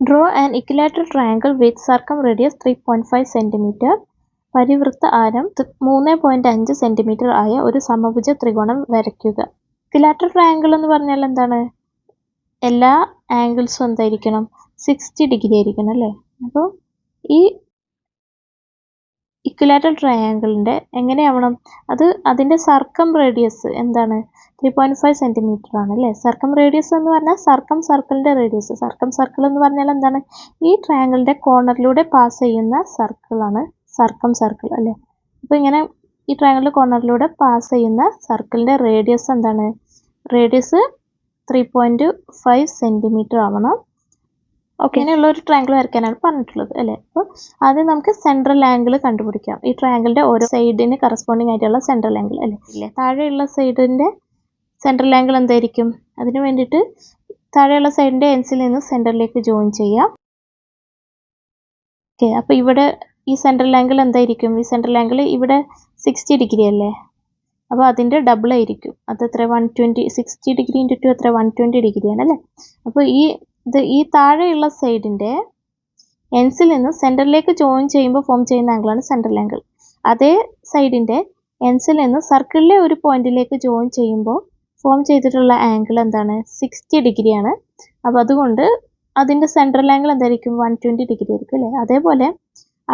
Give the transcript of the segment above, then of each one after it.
Draw an equilateral triangle with circumradius 3.5 cm. പരിവൃത്ത ആരം 3.5 cm ആയ ഒരു സമഭുജ ത്രികോണം വരയ്ക്കുക. ഇക്വിലാറ്ററൽ ട്രയാങ്കിൾ എന്ന് പറഞ്ഞാൽ എന്താണ്? എല്ലാ ആംഗിൾസും എന്തായിരിക്കണം? 60 ഡിഗ്രി ആയിരിക്കണം അല്ലേ? അപ്പോൾ ഈ ഇക്വിലാറ്ററൽ ട്രയാങ്കിളിൻ്റെ എങ്ങനെയാവണം? അതിൻ്റെ സർക്കം റേഡിയസ് എന്താണ്? 3.5 cm ആണ് അല്ലേ? സർക്കം റേഡിയസ് എന്ന് പറഞ്ഞാൽ സർക്കിളിൻ്റെ റേഡിയസ്. സർക്കിൾ എന്ന് പറഞ്ഞാൽ എന്താണ്? ഈ ട്രയാങ്കിളിൻ്റെ കോർണറിലൂടെ പാസ് ചെയ്യുന്ന സർക്കിളാണ് സർക്കിൾ അല്ലേ? അപ്പോൾ ഇങ്ങനെ ഈ ട്രയാങ്കിളിൻ്റെ കോർണറിലൂടെ പാസ് ചെയ്യുന്ന സർക്കിളിൻ്റെ റേഡിയസ് എന്താണ്? റേഡിയസ് 3.5 cm ആവണം. ഓക്കെ, ഇങ്ങനെയുള്ള ഒരു ട്രയാങ്കിൾ വരയ്ക്കാനാണ് പറഞ്ഞിട്ടുള്ളത് അല്ലേ? അപ്പോൾ ആദ്യം നമുക്ക് സെൻട്രൽ ആംഗിൾ കണ്ടുപിടിക്കാം. ഈ ട്രയാങ്കിളിൻ്റെ ഓരോ സൈഡിന് കറസ്പോണ്ടിങ് ആയിട്ടുള്ള സെൻട്രൽ ആംഗിൾ അല്ലേ? താഴെയുള്ള സൈഡിൻ്റെ സെൻട്രൽ ആംഗിൾ എന്തായിരിക്കും? അതിന് വേണ്ടിയിട്ട് താഴെയുള്ള സൈഡിൻ്റെ എൻസിൽ നിന്ന് സെൻറ്ററിലേക്ക് ജോയിൻ ചെയ്യാം. ഓക്കെ, അപ്പോൾ ഇവിടെ ഈ സെൻട്രൽ ആംഗിൾ എന്തായിരിക്കും? ഈ സെൻട്രൽ ആംഗിൾ ഇവിടെ 60 ഡിഗ്രി അല്ലേ? അപ്പോൾ അതിൻ്റെ ഡബിൾ ആയിരിക്കും. അത് എത്ര? 120. 60 ഡിഗ്രി ഇൻറ്റു 2 എത്ര? 120 ഡിഗ്രിയാണ് അല്ലേ? അപ്പോൾ ഈ താഴെയുള്ള സൈഡിൻ്റെ എൻസിൽ നിന്ന് സെൻറ്ററിലേക്ക് ജോയിൻ ചെയ്യുമ്പോൾ ഫോം ചെയ്യുന്ന ആംഗിളാണ് സെൻട്രൽ ആംഗിൾ. അതേ സൈഡിൻ്റെ എൻസിൽ നിന്ന് സർക്കിളിലെ ഒരു പോയിന്റിലേക്ക് ജോയിൻ ചെയ്യുമ്പോൾ ഫോം ചെയ്തിട്ടുള്ള ആംഗിൾ എന്താണ്? 60 ഡിഗ്രിയാണ്. അപ്പോൾ അതുകൊണ്ട് അതിൻ്റെ സെൻട്രൽ ആംഗിൾ എന്തായിരിക്കും? 120 ഡിഗ്രി ആയിരിക്കും അല്ലേ? അതേപോലെ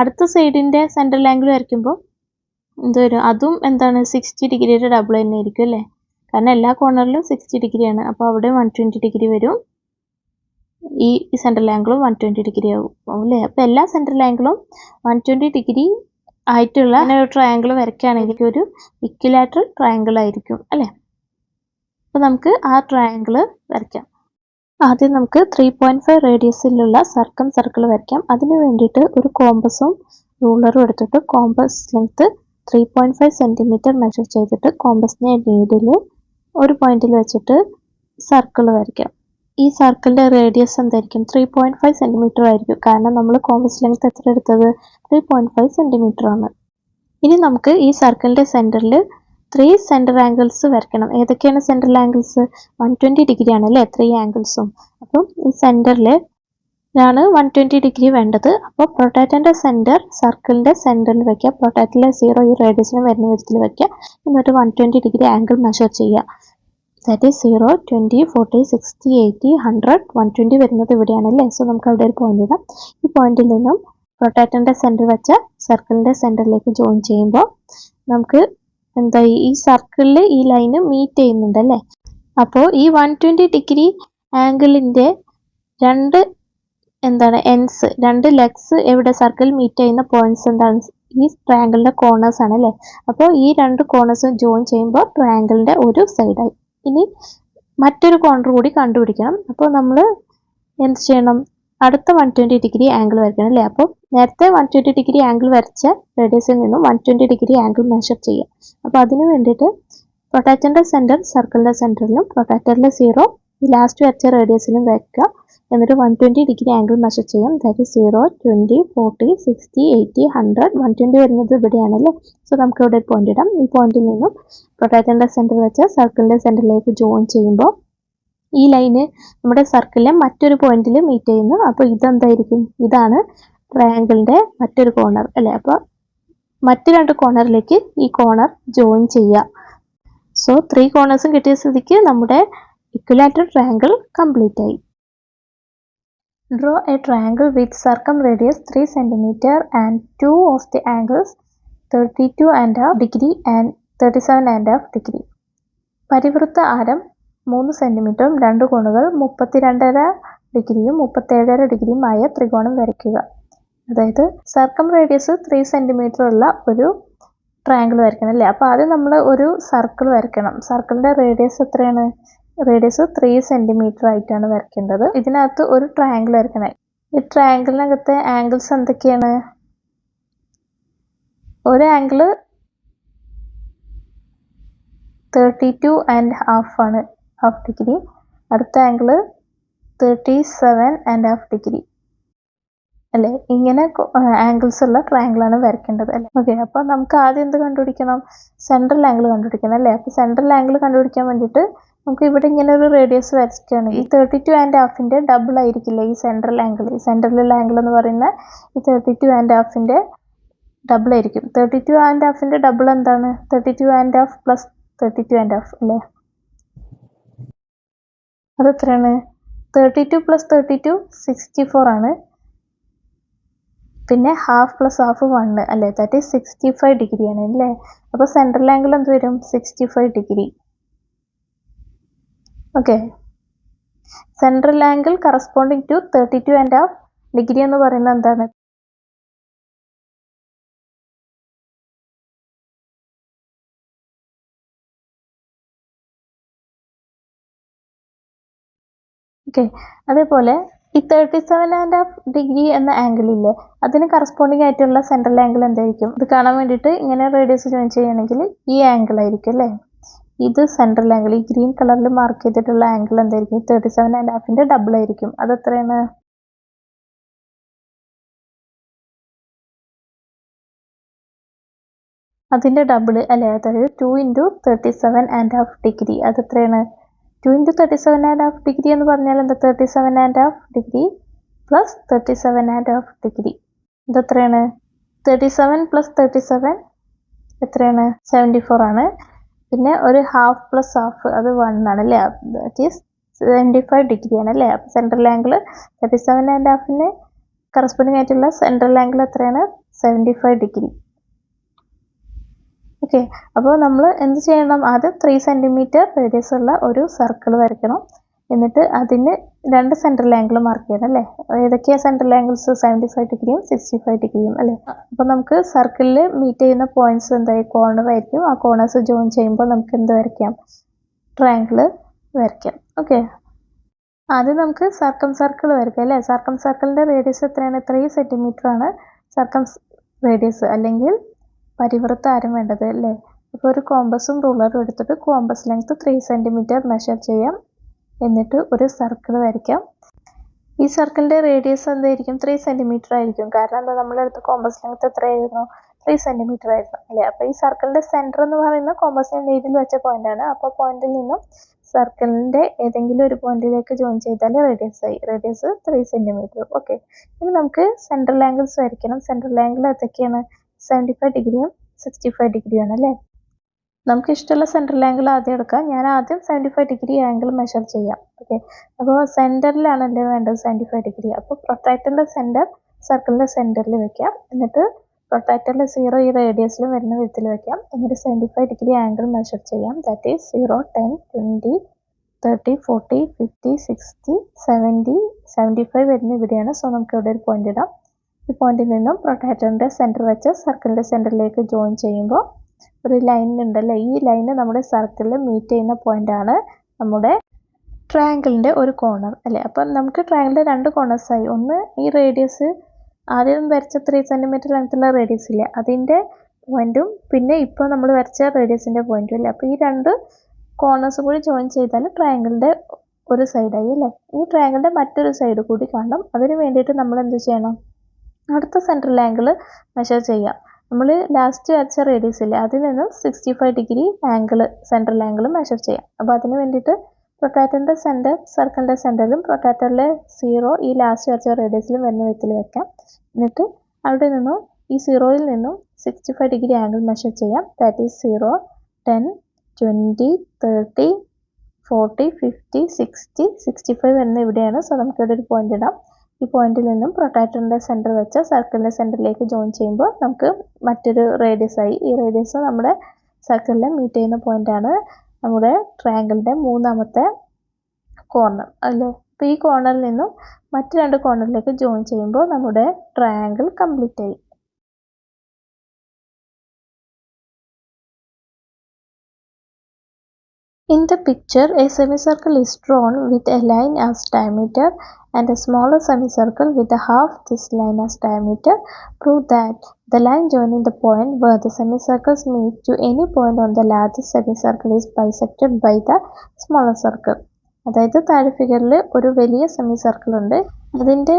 അടുത്ത സൈഡിൻ്റെ സെൻട്രൽ ആംഗിൾ വരയ്ക്കുമ്പോൾ എന്ത് വരും? അതും എന്താണ്? 60 ഡിഗ്രിയുടെ ഡബിൾ തന്നെ ആയിരിക്കും അല്ലേ? കാരണം എല്ലാ കോർണറിലും 60 ഡിഗ്രിയാണ്. അപ്പോൾ അവിടെ 120 ഡിഗ്രി വരും. ഈ സെൻട്രൽ ആംഗിളും 120 ഡിഗ്രി ആവും അല്ലേ? അപ്പോൾ എല്ലാ സെൻട്രൽ ആംഗിളും 120 ഡിഗ്രി ആയിട്ടുള്ള ഒരു ട്രയാങ്കിൾ വരയ്ക്കുകയാണെങ്കിൽ ഒരു ഇക്വിലാറ്ററൽ ട്രയാങ്കിൾ ആയിരിക്കും അല്ലേ? അപ്പോൾ നമുക്ക് ആ ട്രയാങ്കിൾ വരയ്ക്കാം. ആദ്യം നമുക്ക് 3.5 റേഡിയസിലുള്ള സർക്കിൾ വരയ്ക്കാം. അതിന് വേണ്ടിയിട്ട് ഒരു കോമ്പസും റൂളറും എടുത്തിട്ട് കോമ്പസ് ലെങ്ത് 3.5 cm മെഷർ ചെയ്തിട്ട് കോമ്പസിനെ നീഡിൽ ഒരു പോയിന്റിൽ വെച്ചിട്ട് സർക്കിൾ വരയ്ക്കാം. ഈ സർക്കിളിൻ്റെ റേഡിയസ് എന്തായിരിക്കും? 3.5 cm ആയിരിക്കും. കാരണം നമ്മൾ കോമ്പസ് ലെങ്ത് എത്ര എടുത്തത്? 3.5 cm ആണ്. ഇനി നമുക്ക് ഈ സർക്കിളിൻ്റെ സെൻറ്ററിൽ 3 സെൻറ്റർ ആംഗിൾസ് വരയ്ക്കണം. ഏതൊക്കെയാണ് സെൻട്രൽ ആംഗിൾസ്? 120 ഡിഗ്രി ആണല്ലേ 3 ആംഗിൾസും. അപ്പം ഈ സെൻറ്ററിൽ ാണ് 120 ഡിഗ്രി വേണ്ടത്. അപ്പോൾ പ്രൊട്ടാക്ടറിൻ്റെ സെൻറ്റർ സർക്കിളിൻ്റെ സെൻറ്ററിൽ വയ്ക്കുക. പ്രൊട്ടാക്ടറിലെ 0 ഈ റേഡിയസിന് വരുന്ന വിധത്തിൽ വയ്ക്കുക. എന്നിട്ട് 120 ഡിഗ്രി ആംഗിൾ മെഷർ ചെയ്യുക. ദാറ്റ് ഈസ് 0, 20, 40, 60, 80, 100, 120 വരുന്നത് ഇവിടെയാണല്ലേ? സോ നമുക്ക് അവിടെ ഒരു പോയിന്റ് ഇടാം. ഈ പോയിന്റിൽ നിന്നും പ്രൊട്ടാക്ടറിൻ്റെ സെൻറ്റർ വെച്ച സർക്കിളിൻ്റെ സെൻറ്ററിലേക്ക് ജോയിൻ ചെയ്യുമ്പോൾ നമുക്ക് എന്തായി? ഈ സർക്കിളിൽ ഈ ലൈന് മീറ്റ് ചെയ്യുന്നുണ്ടല്ലേ? അപ്പോൾ ഈ 120 ഡിഗ്രി ആംഗിളിൻ്റെ രണ്ട് എൻസ്, രണ്ട് ലെഗ്സ് എവിടെ? സർക്കിൾ മീറ്റ് ചെയ്യുന്ന പോയിന്റ്സ് എന്താണ്? ഈ ട്രയാങ്കിളിൻ്റെ കോർണേഴ്സ് ആണ് അല്ലേ? അപ്പോൾ ഈ രണ്ട് കോർണേഴ്സും ജോയിൻ ചെയ്യുമ്പോൾ ട്രയാങ്കിളിൻ്റെ ഒരു സൈഡായി. ഇനി മറ്റൊരു കോർണർ കൂടി കണ്ടുപിടിക്കണം. അപ്പോൾ നമ്മൾ എന്ത് ചെയ്യണം? അടുത്ത 120 ഡിഗ്രി ആംഗിൾ വരയ്ക്കണം അല്ലേ? അപ്പോൾ നേരത്തെ 120 ഡിഗ്രി ആംഗിൾ വരച്ച റേഡിയസിൽ നിന്നും 120 ഡിഗ്രി ആംഗിൾ മെഷർ ചെയ്യാം. അപ്പോൾ അതിന് വേണ്ടിയിട്ട് പ്രൊട്ടാക്ടറിൻ്റെ സെൻറ്റർ സർക്കിളിൻ്റെ സെൻറ്ററിലും പ്രൊട്ടാക്ടറിലെ 0 ഈ ലാസ്റ്റ് വരച്ച റേഡിയസിലും വയ്ക്കുക. എന്നിട്ട് 120 ഡിഗ്രി ആംഗിൾ മെഷർ ചെയ്യാം. ദാറ്റ് ഈസ് 0, 20, 40, 60, 80, 100, 120 വരുന്നത് ഇവിടെയാണല്ലോ. സോ നമുക്ക് ഇവിടെ ഒരു പോയിന്റ് ഇടാം. ഈ പോയിന്റിൽ നിന്നും പ്രൊട്ടാക്ടറിൻ്റെ സെൻറ്റർ വെച്ച സർക്കിളിൻ്റെ സെൻറ്ററിലേക്ക് ജോയിൻ ചെയ്യുമ്പോൾ ഈ ലൈന് നമ്മുടെ സർക്കിളിലെ മറ്റൊരു പോയിന്റിൽ മീറ്റ് ചെയ്യുന്നു. അപ്പോൾ ഇതെന്തായിരിക്കും? ഇതാണ് ട്രയാങ്കിളിൻ്റെ മറ്റൊരു കോർണർ അല്ലേ? അപ്പോൾ മറ്റ് രണ്ട് കോർണറിലേക്ക് ഈ കോർണർ ജോയിൻ ചെയ്യുക. സോ 3 കോർണേഴ്സും കിട്ടിയ സ്ഥിതിക്ക് നമ്മുടെ ഇക്വിലാറ്ററൽ ട്രയാങ്കിൾ കംപ്ലീറ്റ് ആയി. Draw a triangle with circumradius 3 cm and two of the angles 32.5 degree and 37.5 degree. പരിവൃത്ത ആരം 3 സെൻറ്റിമീറ്ററും രണ്ട് കോണുകൾ 32.5 ഡിഗ്രിയും 37.5 ഡിഗ്രിയും ആയ ത്രികോണം വരയ്ക്കുക. അതായത് സർക്കം റേഡിയസ് 3 സെൻറ്റിമീറ്റർ ഉള്ള ഒരു ട്രയാങ്കിൾ വരയ്ക്കണം അല്ലേ? അപ്പോൾ ആദ്യം നമ്മൾ ഒരു സർക്കിൾ വരയ്ക്കണം. സർക്കിളിൻ്റെ റേഡിയസ് എത്രയാണ്? റേഡിയസ് 3 സെൻറ്റിമീറ്റർ ആയിട്ടാണ് വരയ്ക്കേണ്ടത്. ഇതിനകത്ത് ഒരു ട്രയാങ്കിൾ വരയ്ക്കണം. ഈ ട്രയാങ്കിളിനകത്തെ ആംഗിൾസ് എന്തൊക്കെയാണ്? ഒരു ആംഗിൾ 32.5 ആണ്, ഹാഫ് ഡിഗ്രി. അടുത്ത ആംഗിൾ 37.5 ഡിഗ്രി. അല്ലേ? ഇങ്ങനെ ആംഗിൾസ് ഉള്ള ട്രയാങ്കിൾ ആണ് വരയ്ക്കേണ്ടത് അല്ലേ? ഓക്കെ, അപ്പോൾ നമുക്ക് ആദ്യം എന്ത് കണ്ടുപിടിക്കണം? സെൻട്രൽ ആംഗിൾ കണ്ടുപിടിക്കണം അല്ലേ? അപ്പോൾ സെൻട്രൽ ആംഗിൾ കണ്ടുപിടിക്കാൻ വേണ്ടിയിട്ട് നമുക്ക് ഇവിടെ ഇങ്ങനെ ഒരു റേഡിയസ് വരച്ചിട്ടാണ്. ഈ 32.5 ഡബിൾ ആയിരിക്കില്ല ഈ സെൻട്രൽ ആംഗിൾ. ഈ സെൻട്രലുള്ള ആംഗിൾ എന്ന് പറയുന്ന ഈ 32.5 ഡബിൾ ആയിരിക്കും. 32.5 ഡബിൾ എന്താണ്? 32.5 പ്ലസ് 32.5 അല്ലേ? അത് എത്രയാണ്? 32 പ്ലസ് 32 64 ആണ്. പിന്നെ ഹാഫ് പ്ലസ് ഹാഫ് 1 അല്ലേ? ദാറ്റ് ഈസ് 65 ഡിഗ്രി ആണ് അല്ലേ? അപ്പോൾ സെൻട്രൽ ആംഗിൾ എന്ത് വരും? 65 degree. Okay, central angle corresponding to 32.5 degree എന്ന് പറയുന്നത് എന്താണ്? ഓക്കെ, അതേപോലെ ഈ 37.5 ഡിഗ്രി എന്ന ആംഗിൾ ഇല്ലേ, അതിന് കറസ്പോണ്ടിങ് ആയിട്ടുള്ള സെൻട്രൽ ആംഗിൾ എന്തായിരിക്കും? ഇത് കാണാൻ വേണ്ടിയിട്ട് ഇങ്ങനെ റേഡിയസ് ജോയിൻ ചെയ്യുകയാണെങ്കിൽ ഈ ആംഗിൾ ആയിരിക്കും അല്ലേ? ഇത് സെൻട്രൽ ആംഗിൾ, ഈ ഗ്രീൻ കളറിൽ മാർക്ക് ചെയ്തിട്ടുള്ള ആംഗിൾ എന്തായിരിക്കും? 37.5 ഡബിൾ ആയിരിക്കും. അത് എത്രയാണ്? അതിൻ്റെ ഡബിൾ അല്ലേ? അതായത് 2 × 37.5 ഡിഗ്രി. അത് എത്രയാണ്? 2 × 37.5 ഡിഗ്രി എന്ന് പറഞ്ഞാൽ എന്താ? 37.5 ഡിഗ്രി പ്ലസ് 37.5 ഡിഗ്രി. ഇത് എത്രയാണ്? 37 പ്ലസ് 37 എത്രയാണ്? 74 ആണ്. പിന്നെ ഒരു ഹാഫ് പ്ലസ് ഹാഫ്, അത് 1 ആണ് അല്ലേ? ദാറ്റ് ഈസ് 75 ഡിഗ്രി ആണ് അല്ലേ? അപ്പോൾ സെൻട്രൽ ആംഗിൾ 37.5 കറസ്പോണ്ടിങ് ആയിട്ടുള്ള സെൻട്രൽ ആംഗിൾ എത്രയാണ്? 75 ഡിഗ്രി. ഓക്കെ, അപ്പോൾ നമ്മൾ എന്ത് ചെയ്യണം? ആദ്യം 3 സെൻറ്റിമീറ്റർ റേഡിയസ് ഉള്ള ഒരു സർക്കിൾ വരയ്ക്കണം. എന്നിട്ട് അതിന് 2 സെൻട്രൽ ആംഗിൾ മാർക്ക് ചെയ്യണം അല്ലേ? ഏതൊക്കെയാണ് സെൻട്രൽ ആംഗിൾസ്? 75 ഡിഗ്രിയും 65 ഡിഗ്രിയും അല്ലേ? അപ്പോൾ നമുക്ക് സർക്കിളിൽ മീറ്റ് ചെയ്യുന്ന പോയിന്റ്സ് എന്തായി? കോർണർ ആയിരിക്കും. ആ കോർണേഴ്സ് ജോയിൻ ചെയ്യുമ്പോൾ നമുക്ക് എന്ത് വരയ്ക്കാം? ട്രയാങ്കിൾ വരയ്ക്കാം. ഓക്കെ, ആദ്യം നമുക്ക് സർക്കം സർക്കിൾ വരയ്ക്കാം അല്ലേ? സർക്കം സർക്കിളിൻ്റെ റേഡിയസ് എത്രയാണ്? 3 സെൻറ്റിമീറ്റർ ആണ് സർക്കം റേഡിയസ്, അല്ലെങ്കിൽ പരിവൃത്ത ആരം വേണ്ടത് അല്ലേ? അപ്പോൾ ഒരു കോമ്പസും റൂളറും എടുത്തിട്ട് കോമ്പസ് ലെങ്ത് 3 സെൻറ്റിമീറ്റർ മെഷർ ചെയ്യാം. എന്നിട്ട് ഒരു സർക്കിൾ വരയ്ക്കാം. ഈ സർക്കിളിൻ്റെ റേഡിയസ് എന്തായിരിക്കും? 3 സെൻറ്റിമീറ്റർ ആയിരിക്കും. കാരണം എന്താ? നമ്മളെടുത്ത കോമ്പസ് ലെങ്ത് എത്രയായിരുന്നു? 3 സെൻറ്റിമീറ്റർ ആയിരുന്നു അല്ലേ? അപ്പോൾ ഈ സർക്കിളിൻ്റെ സെൻറ്റർ എന്ന് പറയുന്ന കോമ്പസിൻ്റെ നീഡിൽ വെച്ച പോയിന്റാണ്. അപ്പോൾ പോയിന്റിൽ നിന്നും സർക്കിളിൻ്റെ ഏതെങ്കിലും ഒരു പോയിന്റിലേക്ക് ജോയിൻ ചെയ്താൽ റേഡിയസ് ആയി. Radius 3 centimetre. ഓക്കെ, ഇനി നമുക്ക് സെൻട്രൽ ആംഗിൾസ് വരയ്ക്കണം. സെൻട്രൽ ആംഗിൾ ഏതൊക്കെയാണ്? 75 ഡിഗ്രിയും 65 ഡിഗ്രിയാണ് അല്ലേ? നമുക്ക് ഇഷ്ടമുള്ള സെൻട്രൽ ആംഗിൾ ആദ്യം എടുക്കാം. ഞാൻ ആദ്യം 75 ഡിഗ്രി ആംഗിൾ മെഷർ ചെയ്യാം. ഓക്കെ, അപ്പോൾ സെൻറ്ററിലാണ് എൻ്റെ വേണ്ടത് 75 ഡിഗ്രി. അപ്പോൾ പ്രൊട്രാക്ടറിൻ്റെ സെൻറ്റർ സർക്കിളിൻ്റെ സെൻറ്ററിൽ വെക്കാം. എന്നിട്ട് പ്രൊട്രാക്ടറിൻ്റെ 0 ഈ റേഡിയസിലും വരുന്ന വിധത്തിൽ വെക്കാം. എന്നിട്ട് 75 ഡിഗ്രി ആംഗിൾ മെഷർ ചെയ്യാം. ദാറ്റ് ഈസ് 0, 10, 20, 30, 40, 50, 60, 70, 75 വരുന്ന ഇവിടെയാണ്. സോ നമുക്ക് ഇവിടെ ഒരു പോയിന്റ് ഇടാം. ഈ പോയിന്റിൽ നിന്നും പ്രൊട്രാക്ടറിൻ്റെ സെൻറ്റർ വെച്ച് സർക്കിളിൻ്റെ സെൻറ്ററിലേക്ക് ജോയിൻ ചെയ്യുമ്പോൾ ഒരു ലൈൻ ഉണ്ടല്ലേ? ഈ ലൈന് നമ്മുടെ സർക്കിളിൽ മീറ്റ് ചെയ്യുന്ന പോയിന്റാണ് നമ്മുടെ ട്രയാങ്കിളിൻ്റെ ഒരു കോർണർ അല്ലേ? അപ്പം നമുക്ക് ട്രയാങ്കിളിൻ്റെ 2 കോർണേഴ്സ് ആയി. ഒന്ന് ഈ റേഡിയസ് ആദ്യം വരച്ച 3 സെൻറ്റിമീറ്റർ ലെങ്ത്തുള്ള റേഡിയസ് ഇല്ല, അതിൻ്റെ പോയിന്റും പിന്നെ ഇപ്പോൾ നമ്മൾ വരച്ച റേഡിയസിൻ്റെ പോയിന്റും അല്ലേ? അപ്പോൾ ഈ 2 കോർണേഴ്സും കൂടി ജോയിൻ ചെയ്താൽ ട്രയാങ്കിളിൻ്റെ ഒരു സൈഡായി അല്ലേ? ഈ ട്രയാങ്കിളിൻ്റെ മറ്റൊരു സൈഡ് കൂടി കാണണം. അതിന് വേണ്ടിയിട്ട് നമ്മൾ എന്ത് ചെയ്യണം? അടുത്ത സെൻട്രൽ ആംഗിൾ മെഷർ ചെയ്യാം. നമ്മൾ ലാസ്റ്റ് വരച്ച റേഡിയസ് ഇല്ലേ, അതിൽ നിന്നും 65 degree angle central angle measure ചെയ്യാം. അപ്പോൾ അതിന് വേണ്ടിയിട്ട് പ്രൊട്രാക്ടറിൻ്റെ സെൻറ്റർ സർക്കിളിൻ്റെ സെൻറ്ററിലും പ്രൊട്രാക്ടറിലെ 0 ഈ ലാസ്റ്റ് വരച്ച റേഡിയസിലും വരുന്ന വിധത്തിൽ വെക്കാം. എന്നിട്ട് അവിടെ നിന്നും ഈ 0യിൽ നിന്നും 65 ഡിഗ്രി ആംഗിൾ മെഷർ ചെയ്യാം. ദാറ്റ് ഈസ് 0, 10, 20, 30, 40, 50, 60, 65 വരുന്ന ഇവിടെയാണ്. സോ നമുക്കിവിടെ ഒരു പോയിന്റ് ഇടാം. ഈ പോയിന്റിൽ നിന്നും പ്രൊട്രാക്ടറിൻ്റെ സെൻറ്റർ വെച്ച് സർക്കിളിൻ്റെ സെൻറ്ററിലേക്ക് ജോയിൻ ചെയ്യുമ്പോൾ നമുക്ക് മറ്റൊരു റേഡിയസ് ആയി. ഈ റേഡിയസ് നമ്മുടെ സർക്കിളിൽ മീറ്റ് ചെയ്യുന്ന പോയിന്റാണ് നമ്മുടെ ട്രയാങ്കിളിൻ്റെ 3ാമത്തെ കോർണർ അല്ലേ? അപ്പോൾ ഈ കോർണറിൽ നിന്നും മറ്റ് 2 കോർണറിലേക്ക് ജോയിൻ ചെയ്യുമ്പോൾ നമ്മുടെ ട്രയാങ്കിൾ കംപ്ലീറ്റ് ആയി. In the picture, a semicircle is drawn with a line as diameter and a smaller semicircle with a half this line as diameter. Prove that the line joining the point where the semicircles meet to any point on the largest semicircle is bisected by the smaller circle. അതായത് താഴെ ഫിഗറിൽ ഒരു വലിയ semi circle ഉണ്ട്. അതിൻ്റെ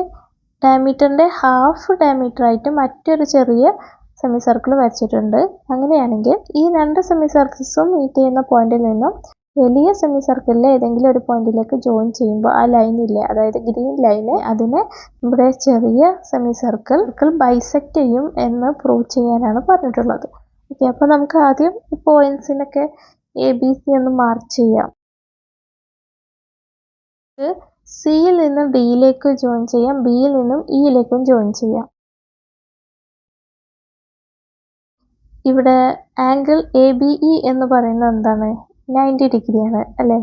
ഡയമീറ്ററിൻ്റെ half diameter ആയിട്ട് മറ്റൊരു ചെറിയ സെമി സർക്കിൾ വരച്ചിട്ടുണ്ട്. അങ്ങനെയാണെങ്കിൽ ഈ രണ്ട് സെമി സർക്കിൾസും മീറ്റ് ചെയ്യുന്ന പോയിന്റിൽ നിന്നും വലിയ സെമി സർക്കിളിലെ ഏതെങ്കിലും ഒരു പോയിന്റിലേക്ക് ജോയിൻ ചെയ്യുമ്പോൾ ആ ലൈനില്ലേ, അതായത് ഗ്രീൻ ലൈന്, അതിനെ നമ്മുടെ ചെറിയ സെമി സർക്കിൾ ബൈസെക്റ്റ് ചെയ്യും എന്ന് പ്രൂവ് ചെയ്യാനാണ് പറഞ്ഞിട്ടുള്ളത്. ഓക്കെ, അപ്പോൾ നമുക്ക് ആദ്യം പോയിന്റ്സിനൊക്കെ ABC ഒന്ന് മാർക്ക് ചെയ്യാം. സിയിൽ നിന്നും ഡിയിലേക്ക് ജോയിൻ ചെയ്യാം, ബിയിൽ നിന്നും ഇയിലേക്കും ജോയിൻ ചെയ്യാം. ഇവിടെ ആംഗിൾ ABE എന്ന് പറയുന്നത് എന്താണ്? 90 ഡിഗ്രിയാണ് അല്ലേ?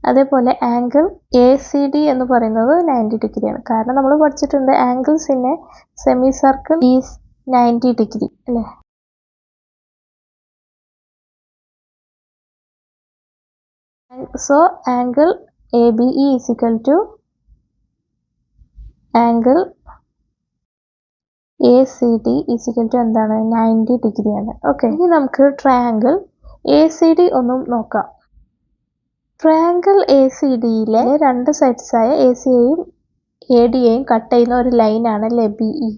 അതേപോലെ ആംഗിൾ ACD എന്ന് പറയുന്നത് 90 ഡിഗ്രിയാണ്. കാരണം നമ്മൾ പഠിച്ചിട്ടുണ്ട് angles in A semi circle is 90 degree അല്ലേ? So angle ABE is equal to angle ACD is equal to എന്താണ്? 90 ഡിഗ്രിയാണ്. ഓക്കെ, ഇനി നമുക്ക് ട്രയാങ്കിൾ ACD ഒന്നും നോക്കാം. ട്രയാങ്കിൾ ACDയിലെ രണ്ട് സൈഡ്സായ ACയെയും ADയെയും കട്ട് ചെയ്യുന്ന ഒരു ലൈനാണ് അല്ലേ BE.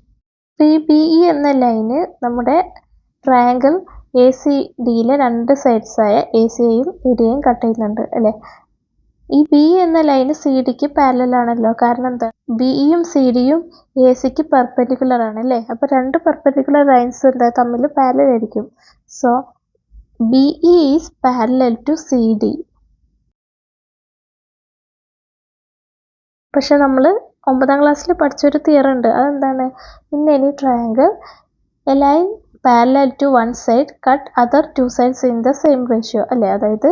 ഈ BE എന്ന ലൈന് നമ്മുടെ ട്രയാങ്കിൾ ACDയിലെ രണ്ട് സൈഡ്സായ ACയെയും ADയെയും കട്ട് ചെയ്യുന്നുണ്ട് അല്ലേ? ഈ B എന്ന ലൈന് CDക്ക് പാരലൽ ആണല്ലോ. കാരണം എന്താ? BEയും CDയും ACക്ക് പെർപെൻഡിക്കുലർ ആണ് അല്ലേ? അപ്പോൾ രണ്ട് പെർപെൻഡിക്കുലർ ലൈൻസ് എന്താ തമ്മിൽ പാരലൽ ആയിരിക്കും. So BE is parallel to CD. പക്ഷെ നമ്മൾ 9ാം ക്ലാസ്സിൽ പഠിച്ചൊരു തിയറി ഉണ്ട്. അതെന്താണ്? In any triangle a line parallel to one side cut other two sides in the same ratio അല്ലേ? അതായത്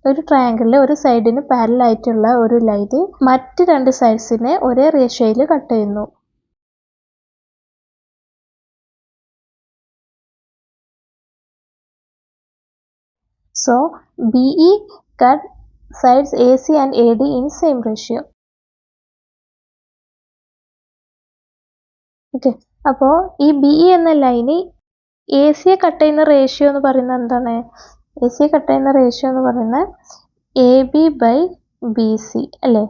ഒരു ട്രയാങ്കിളിലെ ഒരു സൈഡിന് പാരലൽ ആയിട്ടുള്ള ഒരു ലൈന് മറ്റ് രണ്ട് സൈഡ്സിനെ ഒരേ റേഷ്യോയിൽ കട്ട് ചെയ്യുന്നു. So BE cut sides AC and AD in same ratio. Okay, അപ്പോൾ ഈ BE എന്ന ലൈന് ACയെ കട്ട് ചെയ്യുന്ന റേഷ്യോ എന്ന് പറയുന്നത് എന്താണ്? ACയെ കട്ട് ചെയ്യുന്ന റേഷ്യോ എന്ന് പറയുന്നത് AB ബൈ BC അല്ലേ?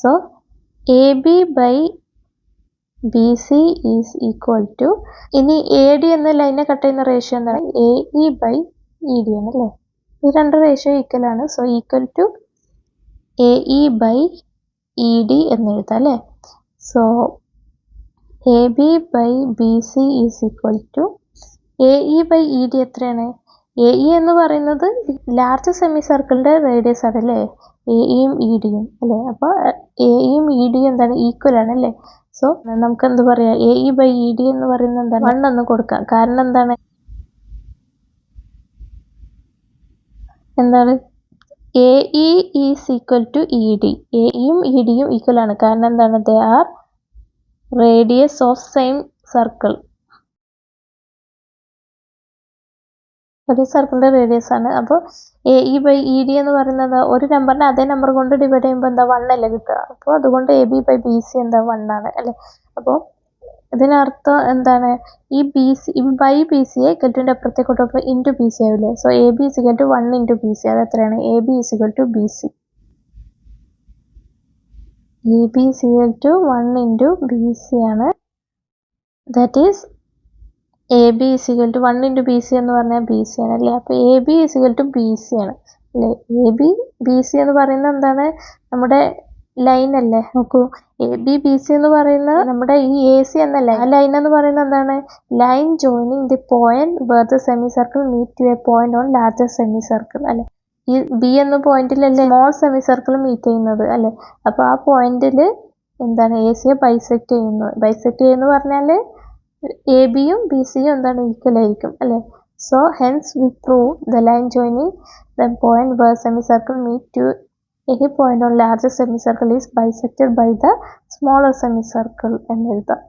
So AB by BC is equal to, ഇനി AD എന്ന ലൈനെ കട്ട് ചെയ്യുന്ന റേഷ്യോ എന്താണ്? AE ബൈ ED ആണ് അല്ലേ? ഈ രണ്ട് റേഷ്യോ ഈക്വൽ ആണ്. So equal to AE by ED എന്ന് എഴുതാം അല്ലേ? So AB by BC is equal to AE by ED എത്രയാണ്? AE എന്ന് പറയുന്നത് ലാർജ് സെമി സർക്കിളിൻ്റെ റേഡിയസ് ആണ് അല്ലേ? AEയും EDയും അല്ലേ? അപ്പോൾ AEയും EDയും എന്താണ്? ഈക്വൽ ആണ് അല്ലേ? സോ നമുക്ക് എന്ത് പറയാം? AE ബൈ ED എന്ന് പറയുന്നത് എന്താണ്? 1 എന്ന് കൊടുക്കാം. കാരണം എന്താണ്? AE is equal to ED. AEയും EDയും ഈക്വൽ ആണ്. കാരണം എന്താണ്? They are radius of same circle. ഒരു സർക്കിളിൻ്റെ റേഡിയസ് ആണ്. അപ്പോൾ AE ബൈ ED എന്ന് പറയുന്നത് ഒരു നമ്പറിനെ അതേ നമ്പർ കൊണ്ട് ഡിവൈഡ് ചെയ്യുമ്പോൾ എന്താ? 1 അല്ലേ കിട്ടുക? അപ്പോൾ അതുകൊണ്ട് AB ബൈ BC എന്താ? 1 ആണ് അല്ലേ? അപ്പോൾ ഇതിനർത്ഥം എന്താണ്? ഈ BC ബൈ BCയെ കെട്ടിൻ്റെ അപ്പുറത്തേക്കോട്ട് ഇൻറ്റു BC ആവില്ലേ? So AB is equal to 1 into BC. അത് എത്രയാണ്? AB is equal to BC. AB is equal to 1 into BC ആണ്. That is AB is equal to 1 into BC എന്ന് പറഞ്ഞാൽ BC ആണ് അല്ലേ? അപ്പോൾ AB is equal to BC ആണ് അല്ലേ? AB BC എന്ന് പറയുന്നത് എന്താണ്? നമ്മുടെ ലൈൻ അല്ലേ? നോക്കൂ, AB BC എന്ന് പറയുന്നത് നമ്മുടെ ഈ AC എന്ന ലൈൻ. ആ ലൈൻ എന്ന് പറയുന്നത് എന്താണ്? Line joining the point where the semi circle meet to a point on larger semi circle അല്ലേ? ഈ B എന്ന പോയിന്റിലല്ലേ സ്മോൾ സെമി സർക്കിൾ മീറ്റ് ചെയ്യുന്നത് അല്ലേ? അപ്പോൾ ആ പോയിന്റിൽ എന്താണ്? ACയെ ബൈസെക്റ്റ് ചെയ്യുന്നു. ബൈസെക്റ്റ് ചെയ്യുന്നു പറഞ്ഞാൽ ABയും BCയും എന്താണ്? ഈക്വൽ ആയിരിക്കും അല്ലേ? So hence we prove the line joining the point where semi circle meet to any point on larger semicircle is bisected by the smaller semicircle എന്ന് എഴുതാം.